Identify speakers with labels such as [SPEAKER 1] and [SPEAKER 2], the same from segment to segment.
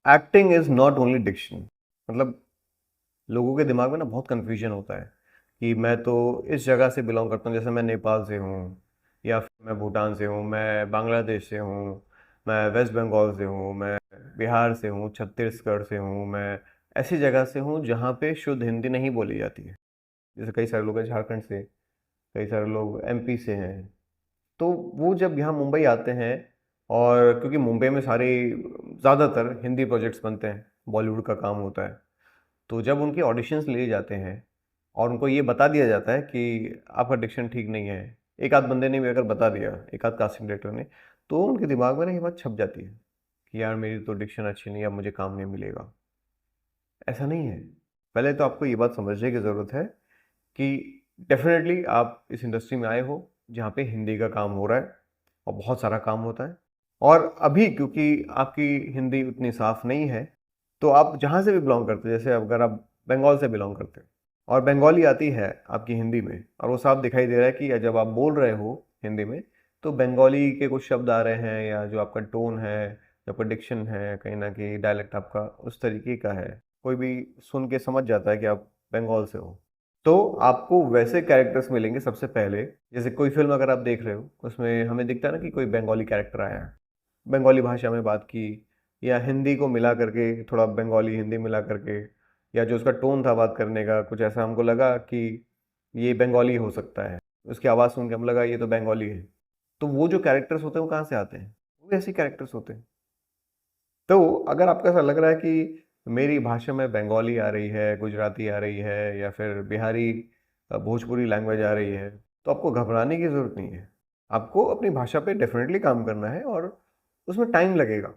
[SPEAKER 1] Acting is not only diction. मतलब लोगों के दिमाग में ना बहुत कन्फ्यूजन होता है कि मैं तो इस जगह से बिलोंग करता हूँ, जैसे मैं नेपाल से हूँ, या फिर मैं भूटान से हूँ, मैं बांग्लादेश से हूँ, मैं वेस्ट बंगाल से हूँ, मैं बिहार से हूँ, छत्तीसगढ़ से हूँ, मैं ऐसी जगह से हूँ जहाँ पे शुद्ध हिंदी नहीं बोली जाती है। जैसे कई सारे लोग हैं झारखंड से, कई सारे लोग एमपी से हैं। तो वो जब यहाँ मुंबई आते हैं, और क्योंकि मुंबई में सारे ज़्यादातर हिंदी प्रोजेक्ट्स बनते हैं, बॉलीवुड का काम होता है, तो जब उनके ऑडिशंस लिए जाते हैं और उनको ये बता दिया जाता है कि आपका डिक्शन ठीक नहीं है, एक आध बंदे ने भी अगर बता दिया, एक आध कास्टिंग डायरेक्टर ने, तो उनके दिमाग में ना ये बात छप जाती है कि यार मेरी तो डिक्शन अच्छी नहीं है, अब मुझे काम नहीं मिलेगा। ऐसा नहीं है। पहले तो आपको ये बात समझने की ज़रूरत है कि डेफिनेटली आप इस इंडस्ट्री में आए हो जहाँ पे हिंदी का काम हो रहा है और बहुत सारा काम होता है। और अभी क्योंकि आपकी हिंदी उतनी साफ नहीं है, तो आप जहाँ से भी बिलोंग करते हो, जैसे अगर आप बंगाल से बिलोंग करते हो और बंगाली आती है आपकी हिंदी में, और वो साफ दिखाई दे रहा है कि जब आप बोल रहे हो हिंदी में तो बंगाली के कुछ शब्द आ रहे हैं, या जो आपका टोन है, जो आपका डिक्शन है, कहीं ना कहीं डायलेक्ट आपका उस तरीके का है, कोई भी सुन के समझ जाता है कि आप बंगाल से हो। तो आपको वैसे कैरेक्टर्स मिलेंगे सबसे पहले। जैसे कोई फिल्म अगर आप देख रहे हो, उसमें हमें दिखता है ना कि कोई बंगाली कैरेक्टर आया है, बंगाली भाषा में बात की, या हिंदी को मिला करके, थोड़ा बंगाली हिंदी मिला करके, या जो उसका टोन था बात करने का, कुछ ऐसा हमको लगा कि ये बंगाली हो सकता है, उसकी आवाज़ सुन के हम लगा ये तो बंगाली है। तो वो जो कैरेक्टर्स होते हैं वो कहाँ से आते हैं? वो भी ऐसे कैरेक्टर्स होते हैं। तो अगर आपको ऐसा लग रहा है कि मेरी भाषा में बंगाली आ रही है, गुजराती आ रही है, या फिर बिहारी, भोजपुरी लैंग्वेज आ रही है, तो आपको घबराने की ज़रूरत नहीं है। आपको अपनी भाषा पे डेफिनेटली काम करना है, और उसमें टाइम लगेगा।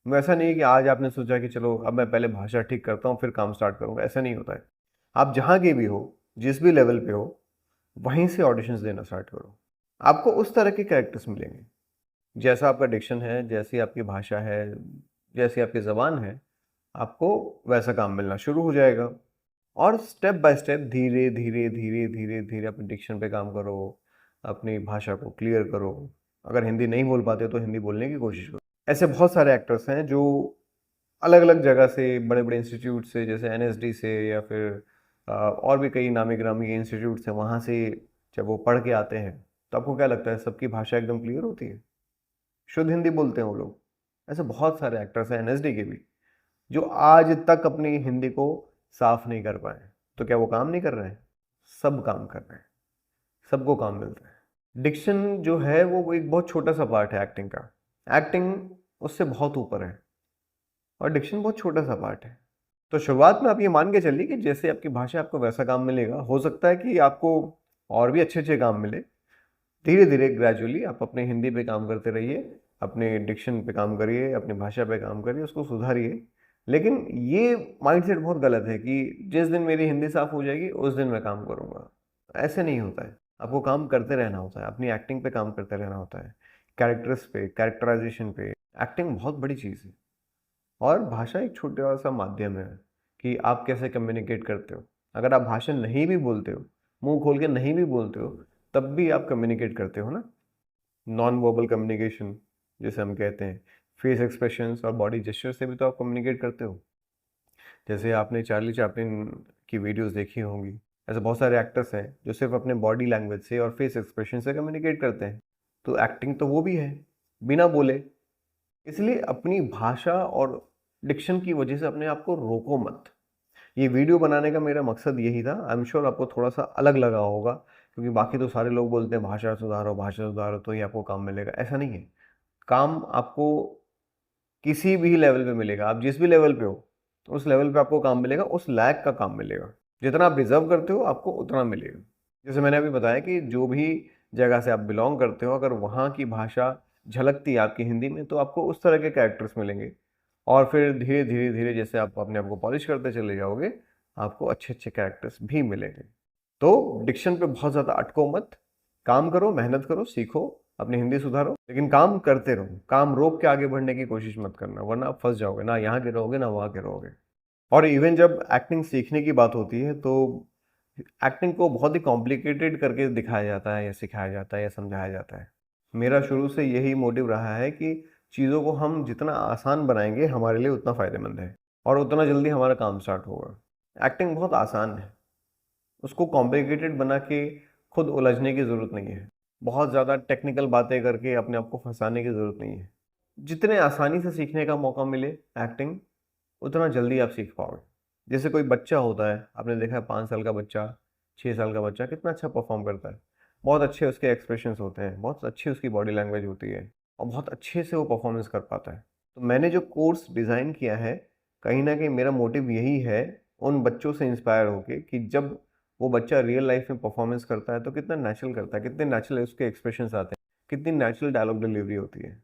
[SPEAKER 1] वैसा नहीं है कि आज आपने सोचा कि चलो अब मैं पहले भाषा ठीक करता हूँ फिर काम स्टार्ट करूँगा, ऐसा नहीं होता है। आप जहाँ के भी हो, जिस भी लेवल पे हो, वहीं से ऑडिशंस देना स्टार्ट करो। आपको उस तरह के कैरेक्टर्स मिलेंगे। जैसा आपका डिक्शन है, जैसी आपकी भाषा है, जैसी आपकी ज़बान है, आपको वैसा काम मिलना शुरू हो जाएगा। और स्टेप बाय स्टेप, धीरे धीरे धीरे धीरे धीरे अपने डिक्शन पे काम करो, अपनी भाषा को क्लियर करो। अगर हिंदी नहीं बोल पाते तो हिंदी बोलने की कोशिश करो। ऐसे बहुत सारे एक्टर्स हैं जो अलग अलग जगह से, बड़े बड़े इंस्टीट्यूट से, जैसे एनएसडी से, या फिर और भी कई नामी ग्रामी इंस्टीट्यूट हैं, वहाँ से जब वो पढ़ के आते हैं, तो आपको क्या लगता है सबकी भाषा एकदम क्लियर होती है? शुद्ध हिंदी बोलते हैं वो लोग। ऐसे बहुत सारे एक्टर्स हैं एनएसडी के भी, जो आज तक अपनी हिंदी को साफ नहीं कर पाए। तो क्या वो काम नहीं कर रहे हैं? सब काम कर रहे हैं, सबको काम मिलता है। डिक्शन जो है वो एक बहुत छोटा सा पार्ट है एक्टिंग का। एक्टिंग उससे बहुत ऊपर है, और डिक्शन बहुत छोटा सा पार्ट है। तो शुरुआत में आप ये मान के चलिए कि जैसे आपकी भाषा, आपको वैसा काम मिलेगा। हो सकता है कि आपको और भी अच्छे अच्छे काम मिले। धीरे धीरे ग्रेजुअली आप अपने हिंदी पे काम करते रहिए, अपने डिक्शन पे काम करिए, अपनी भाषा पे काम करिए, उसको सुधारिए। लेकिन ये माइंडसेट बहुत गलत है कि जिस दिन मेरी हिंदी साफ हो जाएगी उस दिन मैं काम करूँगा। ऐसे नहीं होता है। आपको काम करते रहना होता है, अपनी एक्टिंग पे काम करते रहना होता है, कैरेक्टर्स पे, कैरेक्टराइजेशन पे। एक्टिंग बहुत बड़ी चीज़ है, और भाषा एक छोटा सा माध्यम है कि आप कैसे कम्युनिकेट करते हो। अगर आप भाषा नहीं भी बोलते हो, मुंह खोल के नहीं भी बोलते हो, तब भी आप कम्युनिकेट करते हो ना। नॉन वर्बल कम्युनिकेशन जिसे हम कहते हैं, फेस एक्सप्रेशंस और बॉडी जेस्चर से भी तो आप कम्युनिकेट करते हो। जैसे आपने चार्ली चैपलिन की वीडियोस देखी होंगी, ऐसे बहुत सारे एक्टर्स हैं जो सिर्फ अपने बॉडी लैंग्वेज से और फेस एक्सप्रेशन से कम्युनिकेट करते हैं। तो एक्टिंग तो वो भी है, बिना बोले। इसलिए अपनी भाषा और डिक्शन की वजह से अपने आप को रोको मत। ये वीडियो बनाने का मेरा मकसद यही था। आई एम श्योर आपको थोड़ा सा अलग लगा होगा, क्योंकि बाकी तो सारे लोग बोलते हैं भाषा सुधारो तो ही आपको काम मिलेगा। ऐसा नहीं है। काम आपको किसी भी लेवल पे मिलेगा। आप जिस भी लेवल पे हो, उस लेवल पे आपको काम मिलेगा, उस लायक का काम मिलेगा। जितना आप डिजर्व करते हो आपको उतना मिलेगा। जैसे मैंने अभी बताया कि जो भी जगह से आप बिलोंग करते हो, अगर वहाँ की भाषा झलकती है आपकी हिंदी में, तो आपको उस तरह के कैरेक्टर्स मिलेंगे। और फिर धीरे धीरे धीरे जैसे आप अपने आप को पॉलिश करते चले जाओगे, आपको अच्छे अच्छे कैरेक्टर्स भी मिलेंगे। तो डिक्शन पे बहुत ज़्यादा अटको मत। काम करो, मेहनत करो, सीखो, अपनी हिंदी सुधारो, लेकिन काम करते रहो। काम रोक के आगे बढ़ने की कोशिश मत करना, वरना आप फंस जाओगे। ना यहाँ के रहोगे, ना वहाँ के रहोगे। और इवन जब एक्टिंग सीखने की बात होती है, तो एक्टिंग को बहुत ही कॉम्प्लिकेटेड करके दिखाया जाता है, या सिखाया जाता है, या समझाया जाता है। मेरा शुरू से यही मोटिव रहा है कि चीज़ों को हम जितना आसान बनाएंगे हमारे लिए उतना फ़ायदेमंद है और उतना जल्दी हमारा काम स्टार्ट होगा। एक्टिंग बहुत आसान है, उसको कॉम्प्लिकेटेड बना के खुद उलझने की ज़रूरत नहीं है, बहुत ज़्यादा टेक्निकल बातें करके अपने आप को फंसाने की ज़रूरत नहीं है। जितने आसानी से सीखने का मौका मिले एक्टिंग, उतना जल्दी आप सीख पाओगे। जैसे कोई बच्चा होता है, आपने देखा है 5 साल का बच्चा, 6 साल का बच्चा कितना अच्छा परफॉर्म करता है। बहुत अच्छे उसके एक्सप्रेशंस होते हैं, बहुत अच्छी उसकी बॉडी लैंग्वेज होती है और बहुत अच्छे से वो परफॉर्मेंस कर पाता है। तो मैंने जो कोर्स डिज़ाइन किया है, कहीं न कहीं मेरा मोटिव यही है उन बच्चों से इंस्पायर होके कि जब वो बच्चा रियल लाइफ़ में परफॉर्मेंस करता है तो कितना नेचुरल करता है, कितने नेचुरल उसके एक्सप्रेशंस आते हैं, कितनी नेचुरल डायलॉग डिलीवरी होती है।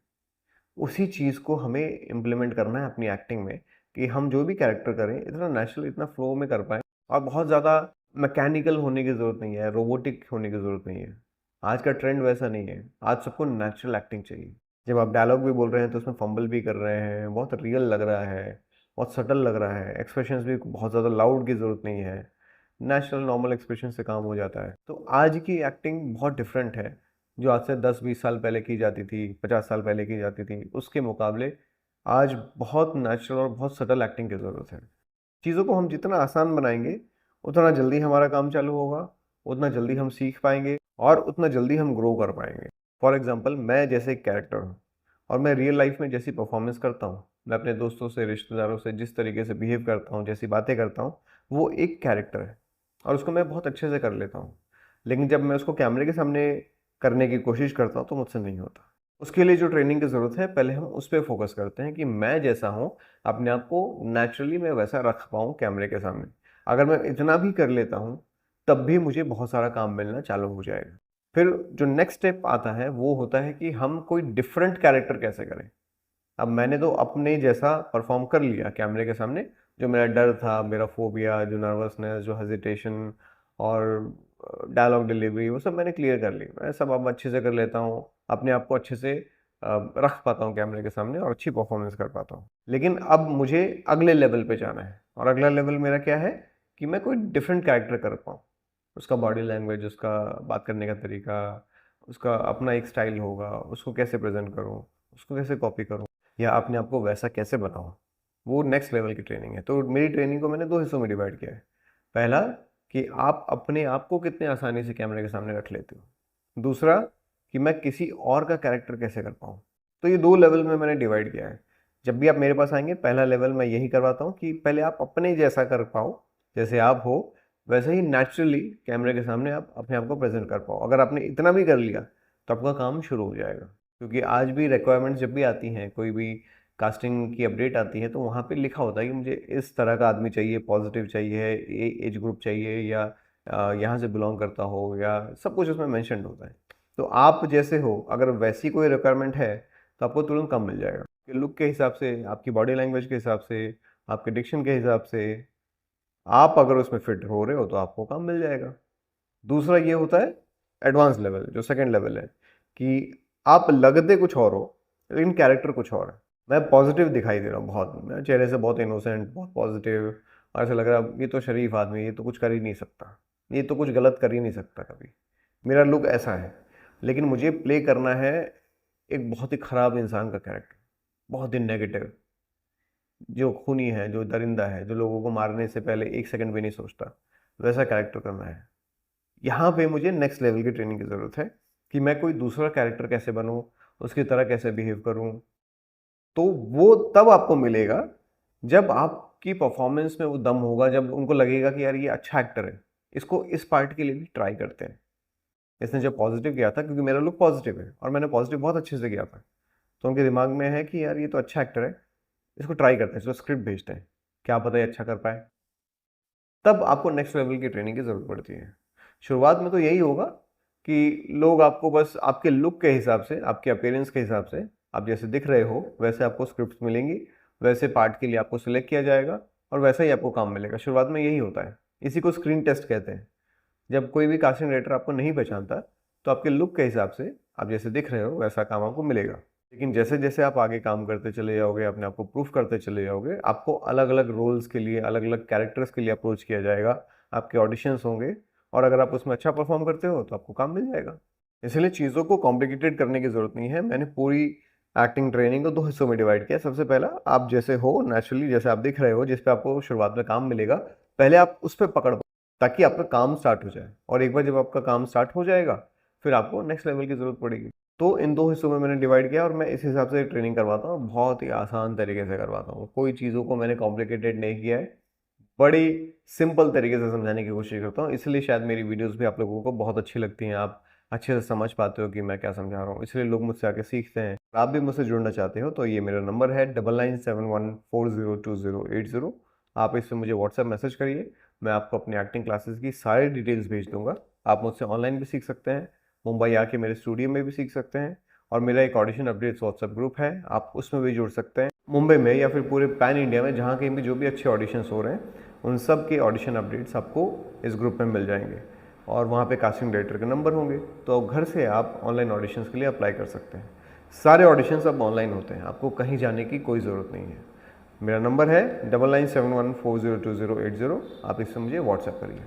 [SPEAKER 1] उसी चीज़ को हमें इम्प्लीमेंट करना है अपनी एक्टिंग में कि हम जो भी कैरेक्टर करें इतना नेचुरल, इतना फ्लो में कर पाएँ और बहुत ज़्यादा मैकेनिकल होने की ज़रूरत नहीं है, रोबोटिक होने की ज़रूरत नहीं है। आज का ट्रेंड वैसा नहीं है, आज सबको नेचुरल एक्टिंग चाहिए। जब आप डायलॉग भी बोल रहे हैं तो उसमें फंबल भी कर रहे हैं, बहुत रियल लग रहा है, बहुत सटल लग रहा है, एक्सप्रेशंस भी बहुत ज़्यादा लाउड की ज़रूरत नहीं है, नेचुरल नॉर्मल एक्सप्रेशन से काम हो जाता है। तो आज की एक्टिंग बहुत डिफरेंट है, जो आज से 10-20 साल पहले की जाती थी, 50 साल पहले की जाती थी, उसके मुकाबले आज बहुत नेचुरल और बहुत सटल एक्टिंग की ज़रूरत है। चीज़ों को हम जितना आसान बनाएँगे, उतना जल्दी हमारा काम चालू होगा, उतना जल्दी हम सीख पाएँगे और उतना जल्दी हम ग्रो कर पाएँगे। फॉर एग्ज़ाम्पल मैं जैसे एक कैरेक्टर हूँ और मैं रियल लाइफ़ में जैसी परफ़ॉर्मेंस करता हूँ, मैं अपने दोस्तों से, रिश्तेदारों से जिस तरीके से बिहेव करता हूँ, जैसी बातें करता हूँ, वो एक कैरेक्टर है और उसको मैं बहुत अच्छे से कर लेता हूँ। लेकिन जब मैं उसको कैमरे के सामने करने की कोशिश करता हूँ, तो मुझसे नहीं होता। उसके लिए जो ट्रेनिंग की ज़रूरत है, पहले हम उस पे फ़ोकस करते हैं कि मैं जैसा हूँ, अपने आप को नेचुरली मैं वैसा रख पाऊँ कैमरे के सामने। अगर मैं इतना भी कर लेता हूँ, तब भी मुझे बहुत सारा काम मिलना चालू हो जाएगा। फिर जो नेक्स्ट स्टेप आता है, वो होता है कि हम कोई डिफरेंट कैरेक्टर कैसे करें। अब मैंने तो अपने जैसा परफ़ॉर्म कर लिया कैमरे के सामने, जो मेरा डर था, मेरा फ़ोबिया, जो नर्वसनेस, जो हेजिटेशन और डायलॉग डिलीवरी, वो सब मैंने क्लियर कर ली। मैं सब अब अच्छे से कर लेता हूँ, अपने आप को अच्छे से रख पाता हूँ कैमरे के सामने और अच्छी परफ़ॉर्मेंस कर पाता हूँ। लेकिन अब मुझे अगले लेवल पे जाना है और अगला लेवल मेरा क्या है कि मैं कोई डिफरेंट कैरेक्टर कर पाऊँ। उसका बॉडी लैंग्वेज, उसका बात करने का तरीका, उसका अपना एक स्टाइल होगा, उसको कैसे प्रेज़ेंट करूँ, उसको कैसे कॉपी करूँ या अपने आप को वैसा कैसे बनाऊँ, वो नेक्स्ट लेवल की ट्रेनिंग है। तो मेरी ट्रेनिंग को मैंने 2 हिस्सों में डिवाइड किया है। पहला कि आप अपने आप को कितने आसानी से कैमरे के सामने रख लेते हो। दूसरा कि मैं किसी और का कैरेक्टर कैसे कर पाऊँ। तो ये 2 लेवल में मैंने डिवाइड किया है। जब भी आप मेरे पास आएँगे, पहला लेवल मैं यही करवाता हूँ कि पहले आप अपने जैसा कर पाओ, जैसे आप हो, वैसे ही नेचुरली कैमरे के सामने आप अपने आप को प्रेज़ेंट कर पाओ। अगर आपने इतना भी कर लिया, तो आपका काम शुरू हो जाएगा। क्योंकि आज भी रिक्वायरमेंट्स जब भी आती हैं, कोई भी कास्टिंग की अपडेट आती है, तो वहाँ पे लिखा होता है कि मुझे इस तरह का आदमी चाहिए, पॉजिटिव चाहिए, ये एज ग्रुप चाहिए या यहाँ से बिलॉन्ग करता हो या सब कुछ उसमें मेंशन्ड होता है। तो आप जैसे हो, अगर वैसी कोई रिक्वायरमेंट है, तो आपको तुरंत काम मिल जाएगा। लुक के हिसाब से, आपकी बॉडी लैंग्वेज के हिसाब से, आपके डिक्शन के हिसाब से, आप अगर उसमें फिट हो रहे हो, तो आपको काम मिल जाएगा। दूसरा ये होता है एडवांस लेवल, जो सेकंड लेवल है कि आप लगते कुछ और हो, लेकिन कैरेक्टर कुछ और है। मैं पॉजिटिव दिखाई दे रहा हूँ बहुत, मैं चेहरे से बहुत इनोसेंट, बहुत पॉजिटिव और ऐसा लग रहा है ये तो शरीफ आदमी है, ये तो कुछ कर ही नहीं सकता, ये तो कुछ गलत कर ही नहीं सकता कभी। मेरा लुक ऐसा है, लेकिन मुझे प्ले करना है एक बहुत ही खराब इंसान का कैरेक्टर, बहुत ही नेगेटिव, जो खूनी है, जो दरिंदा है, जो लोगों को मारने से पहले 1 सेकंड भी नहीं सोचता, वैसा कैरेक्टर करना है। यहाँ पे मुझे नेक्स्ट लेवल की ट्रेनिंग की ज़रूरत है कि मैं कोई दूसरा कैरेक्टर कैसे बनूँ, उसकी तरह कैसे बिहेव करूँ। तो वो तब आपको मिलेगा जब आपकी परफॉर्मेंस में वो दम होगा, जब उनको लगेगा कि यार ये अच्छा एक्टर है, इसको इस पार्ट के लिए भी ट्राई करते हैं। इसने जब पॉजिटिव किया था, क्योंकि मेरा लुक पॉजिटिव है और मैंने पॉजिटिव बहुत अच्छे से किया था, तो उनके दिमाग में है कि यार ये तो अच्छा एक्टर है, इसको ट्राई करते हैं, इसको स्क्रिप्ट भेजते हैं, क्या पता ये अच्छा कर पाए। तब आपको नेक्स्ट लेवल की ट्रेनिंग की ज़रूरत पड़ती है। शुरुआत में तो यही होगा कि लोग आपको बस आपके लुक के हिसाब से, आपके अपीयरेंस के हिसाब से, आप जैसे दिख रहे हो वैसे आपको स्क्रिप्ट्स मिलेंगी, वैसे पार्ट के लिए आपको सिलेक्ट किया जाएगा और वैसा ही आपको काम मिलेगा। शुरुआत में यही होता है, इसी को स्क्रीन टेस्ट कहते हैं। जब कोई भी कास्टिंग डायरेक्टर आपको नहीं पहचानता, तो आपके लुक के हिसाब से आप जैसे दिख रहे हो वैसा काम आपको मिलेगा। लेकिन जैसे-जैसे आप आगे काम करते चले जाओगे, अपने आप को प्रूफ करते चले जाओगे, आपको अलग-अलग रोल्स के लिए, अलग-अलग कैरेक्टर्स के लिए अप्रोच किया जाएगा, आपके ऑडिशंस होंगे और अगर आप उसमें अच्छा परफॉर्म करते हो, तो आपको काम मिल जाएगा। इसलिए चीज़ों को कॉम्प्लिकेटेड करने की ज़रूरत नहीं है। मैंने पूरी एक्टिंग ट्रेनिंग को दो हिस्सों में डिवाइड किया। सबसे पहला, आप जैसे हो नेचुरली, जैसे आप दिख रहे हो, जिस पे आपको शुरुआत में काम मिलेगा, पहले आप उस पर पकड़ पाओ ताकि आपका काम स्टार्ट हो जाए। और एक बार जब आपका काम स्टार्ट हो जाएगा, फिर आपको नेक्स्ट लेवल की ज़रूरत पड़ेगी। तो इन दो हिस्सों में मैंने डिवाइड किया और मैं इस हिसाब से ट्रेनिंग करवाता हूँ, बहुत ही आसान तरीके से करवाता हूँ। कोई चीज़ों को मैंने कॉम्प्लिकेटेड नहीं किया है, बड़ी सिंपल तरीके से समझाने की कोशिश करता हूँ। इसलिए शायद मेरी वीडियोस भी आप लोगों को बहुत अच्छी लगती हैं, आप अच्छे से समझ पाते हो कि मैं क्या समझा रहा हूँ, इसलिए लोग मुझसे आके सीखते हैं। आप भी मुझसे जुड़ना चाहते हो तो ये मेरा नंबर है 9971402080। आप इस पर मुझे व्हाट्सएप मैसेज करिए, मैं आपको अपनी एक्टिंग क्लासेस की सारी डिटेल्स भेज दूंगा। आप मुझसे ऑनलाइन भी सीख सकते हैं, मुंबई आके मेरे स्टूडियो में भी सीख सकते हैं, और मेरा एक ऑडिशन अपडेट्स व्हाट्सएप ग्रुप है, आप उसमें भी जुड़ सकते हैं। मुंबई में या फिर पूरे पैन इंडिया में जहाँ कहीं भी जो भी अच्छे ऑडिशंस हो रहे हैं, उन सब के ऑडिशन अपडेट्स आपको इस ग्रुप में मिल जाएंगे, और वहाँ पे कास्टिंग डायरेक्टर के नंबर होंगे, तो घर से आप ऑनलाइन ऑडिशंस के लिए अप्लाई कर सकते हैं। सारे ऑडिशंस अब ऑनलाइन होते हैं, आपको कहीं जाने की कोई ज़रूरत नहीं है। मेरा नंबर है 9971402080। आप इससे मुझे व्हाट्सएप करिए।